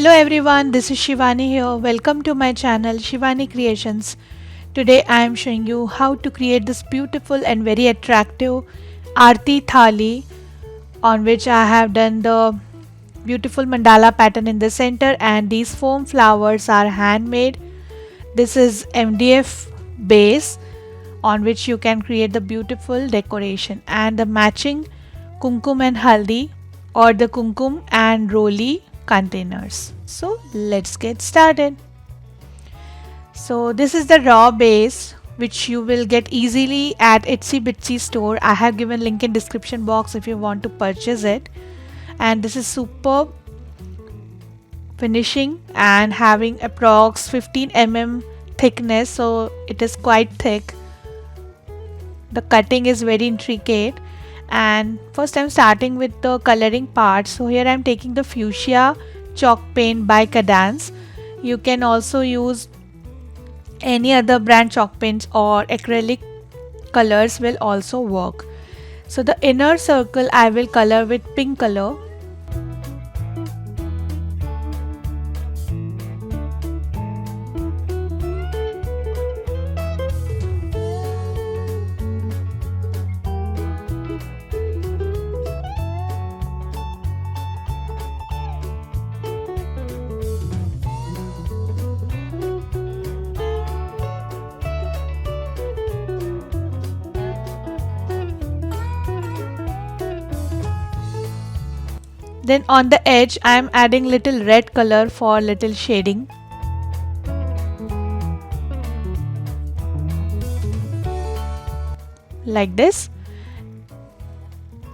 Hello everyone, this is Shivani here. Welcome to my channel Shivani Creations. Today I am showing you how to create this beautiful and very attractive Aarti Thali, on which I have done the beautiful mandala pattern in the center, and these foam flowers are handmade. This is MDF base on which you can create the beautiful decoration, and the matching kumkum and haldi or the kumkum and roli containers. So let's get started. So this is the raw base which you will get easily at Etsy Bitsy store. I have given link in description box if you want to purchase it. And this is superb finishing and having approx 15 mm thickness, so it is quite thick. The cutting is very intricate. And first I'm starting with the coloring part. So here I'm taking the fuchsia chalk paint by Cadence. You can also use any other brand chalk paints, or acrylic colors will also work. So the inner circle I will color with pink color. Then on the edge I am adding little red color for little shading. Like this.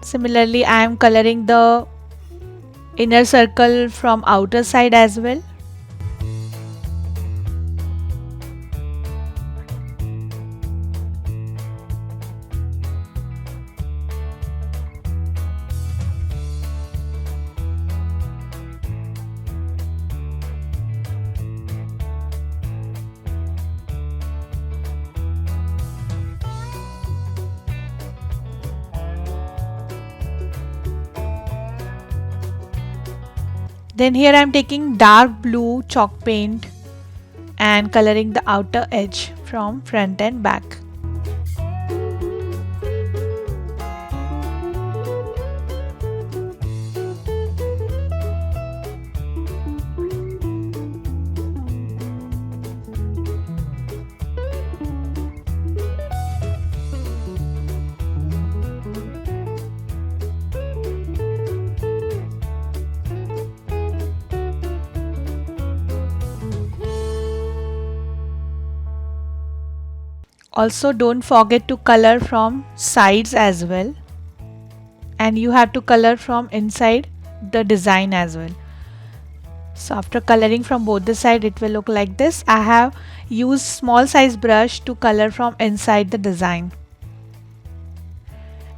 Similarly I am coloring the inner circle from outer side as well. Then here I am taking dark blue chalk paint and coloring the outer edge from front and back. Also don't forget to color from sides as well, and you have to color from inside the design as well. So after coloring from both the side, it will look like this. I have used small size brush to color from inside the design.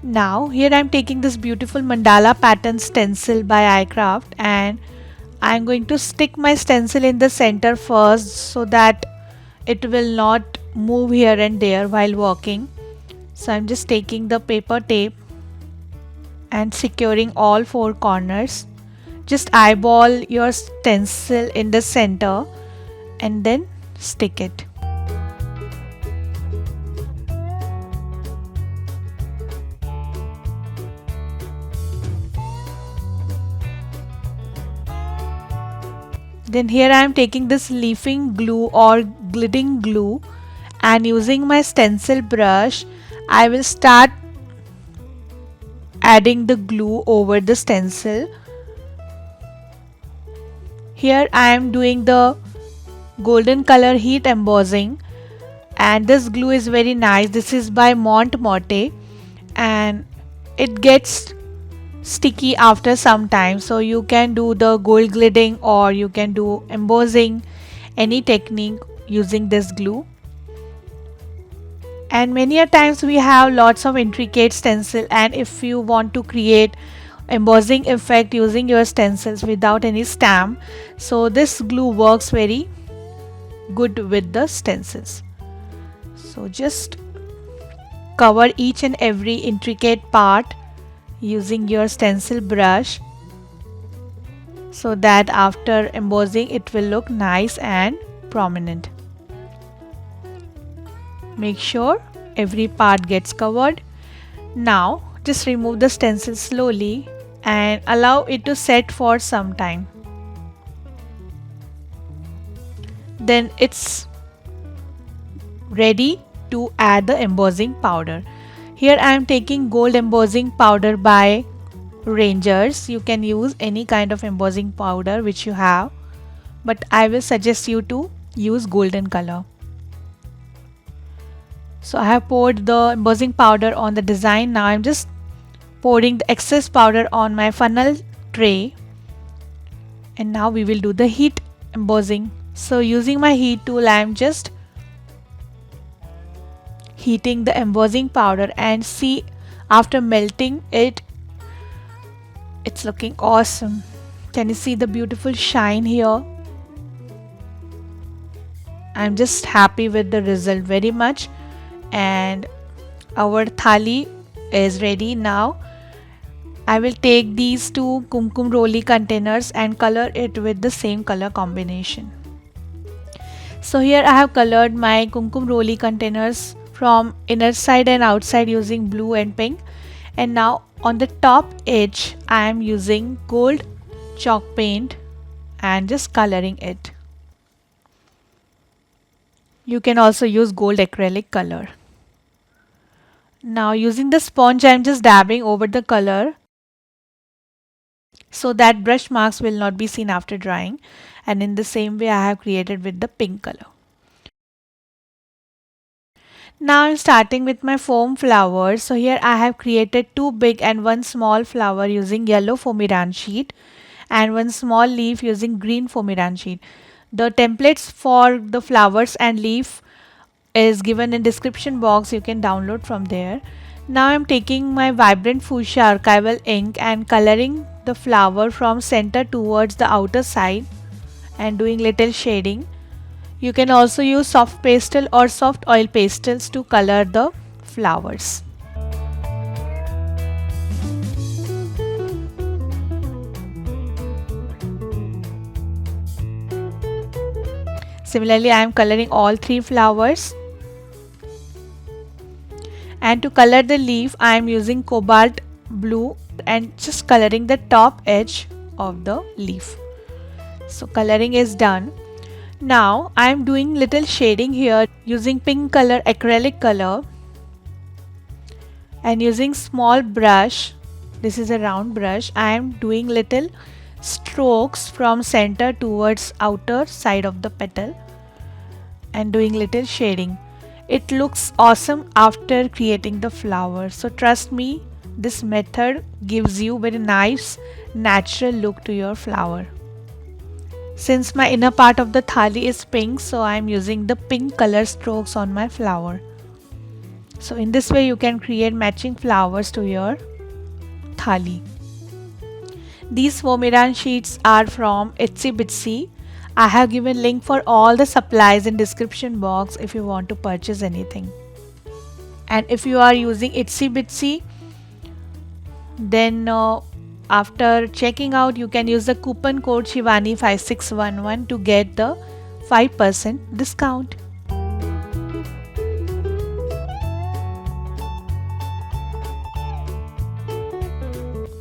Now here I am taking this beautiful mandala pattern stencil by iCraft, and I am going to stick my stencil in the center first so that it will not move here and there while walking. So I'm just taking the paper tape and securing all four corners. Just eyeball your stencil in the center and then stick it. Then here I am taking this leafing glue or glidding glue, and using my stencil brush I will start adding the glue over the stencil. Here I am doing the golden color heat embossing, and this glue is very nice. This is by Montmote and it gets sticky after some time, so you can do the gold glidding or you can do embossing, any technique using this glue. And many a times we have lots of intricate stencil, and if you want to create embossing effect using your stencils without any stamp, so this glue works very good with the stencils. So just cover each and every intricate part using your stencil brush. so that after embossing it will look nice and prominent. Make sure every part gets covered. Now just remove the stencil slowly and allow it to set for some time. Then it's ready to add the embossing powder. Here I am taking gold embossing powder by Rangers. You can use any kind of embossing powder which you have, but I will suggest you to use golden color. So I have poured the embossing powder on the design. Now I am just pouring the excess powder on my funnel tray, and now we will do the heat embossing. So using my heat tool, I am just heating the embossing powder, and see, after melting it, it's looking awesome. Can you see the beautiful shine here? I'm just happy with the result very much, and our thali is ready. Now I will take these two kumkum roli containers and color it with the same color combination. So here I have colored my kumkum roli containers from inner side and outside using blue and pink, and now on the top edge I am using gold chalk paint and just coloring it. You can also use gold acrylic color. Now using the sponge I am just dabbing over the color so that brush marks will not be seen after drying, and in the same way I have created with the pink color. Now I'm starting with my foam flowers. So here I have created two big and one small flower using yellow Foamiran sheet and one small leaf using green Foamiran sheet. The templates for the flowers and leaf is given in description box. You can download from there. Now I'm taking my vibrant fuchsia archival ink and coloring the flower from center towards the outer side and doing little shading. You can also use soft pastel or soft oil pastels to color the flowers. Similarly, I am coloring all three flowers. And to color the leaf, I am using cobalt blue and just coloring the top edge of the leaf. So coloring is done. Now I am doing little shading here using pink color acrylic color and using small brush. This is a round brush. I am doing little strokes from center towards outer side of the petal and doing little shading. It looks awesome after creating the flower. So trust me, this method gives you very nice natural look to your flower. Since my inner part of the thali is pink, so I am using the pink color strokes on my flower. So in this way you can create matching flowers to your thali. These Foamiran sheets are from Itsy Bitsy. I have given link for all the supplies in description box if you want to purchase anything. And if you are using Itsy Bitsy, then after checking out, you can use the coupon code Shivani5611 to get the 5% discount.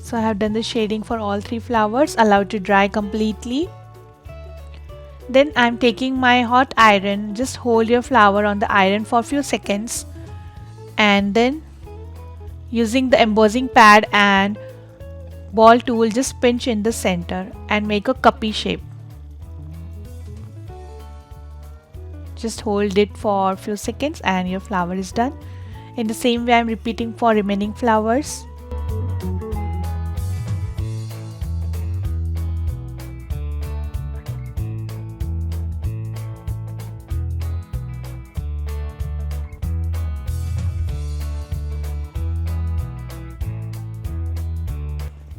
So I have done the shading for all three flowers, allowed to dry completely. Then I am taking my hot iron. Just hold your flower on the iron for a few seconds and then using the embossing pad and ball tool, just pinch in the center and make a cuppy shape. Just hold it for a few seconds and your flower is done. In the same way I am repeating for remaining flowers.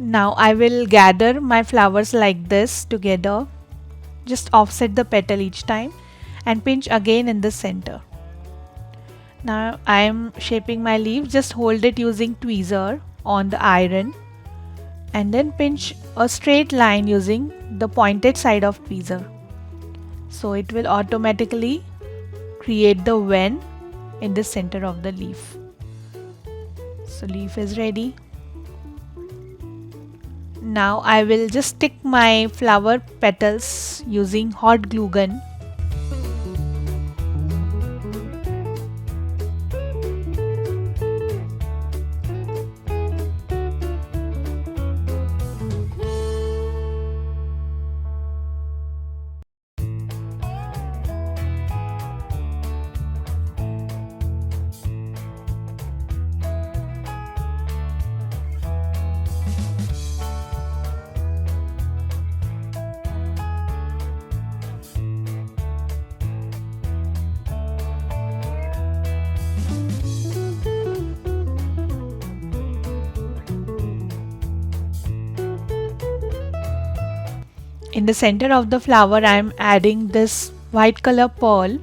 Now I will gather my flowers like this together. Just offset the petal each time and pinch again in the center. Now I am shaping my leaf. Just hold it using tweezer on the iron and then pinch a straight line using the pointed side of tweezer. So it will automatically create the V in the center of the leaf. So leaf is ready. Now I will just stick my flower petals using hot glue gun. In the center of the flower I am adding this white color pearl.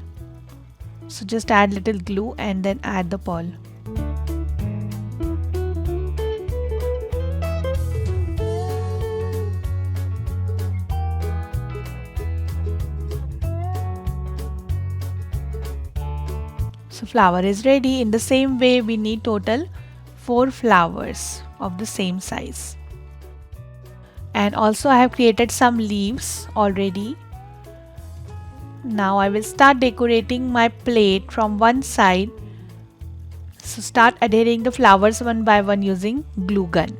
So just add little glue and then add the pearl. So flower is ready. In the same way we need total 4 flowers of the same size. And also I have created some leaves already. Now I will start decorating my plate from one side. So start adhering the flowers one by one using glue gun.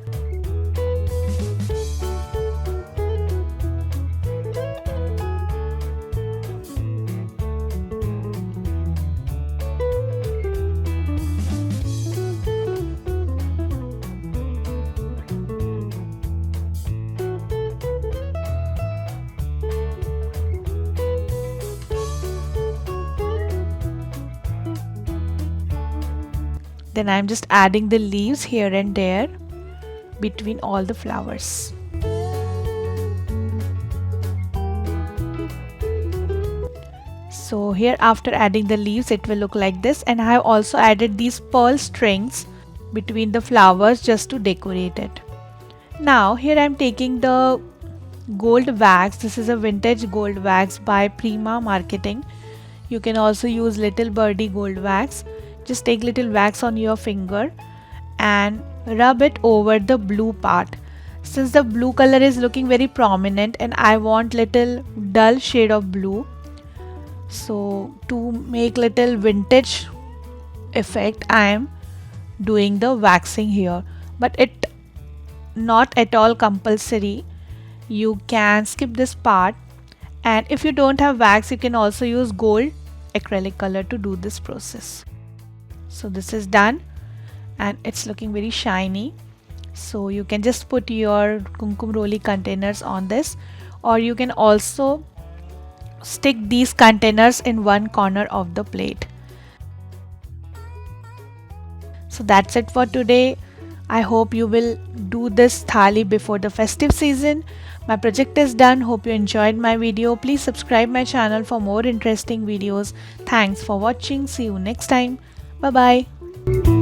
Then I am just adding the leaves here and there between all the flowers. So here after adding the leaves it will look like this, and I have also added these pearl strings between the flowers just to decorate it. Now here I am taking the gold wax. This is a vintage gold wax by Prima Marketing. You can also use Little Birdie gold wax. Just take little wax on your finger and rub it over the blue part. Since the blue color is looking very prominent and I want little dull shade of blue, so to make little vintage effect I am doing the waxing here, but it not at all compulsory. You can skip this part, and if you don't have wax you can also use gold acrylic color to do this process. So this is done and it's looking very shiny. So you can just put your kumkum roli containers on this, or you can also stick these containers in one corner of the plate. So that's it for today. I hope you will do this thali before the festive season. My project is done. Hope you enjoyed my video. Please subscribe my channel for more interesting videos. Thanks for watching. See you next time. Bye bye.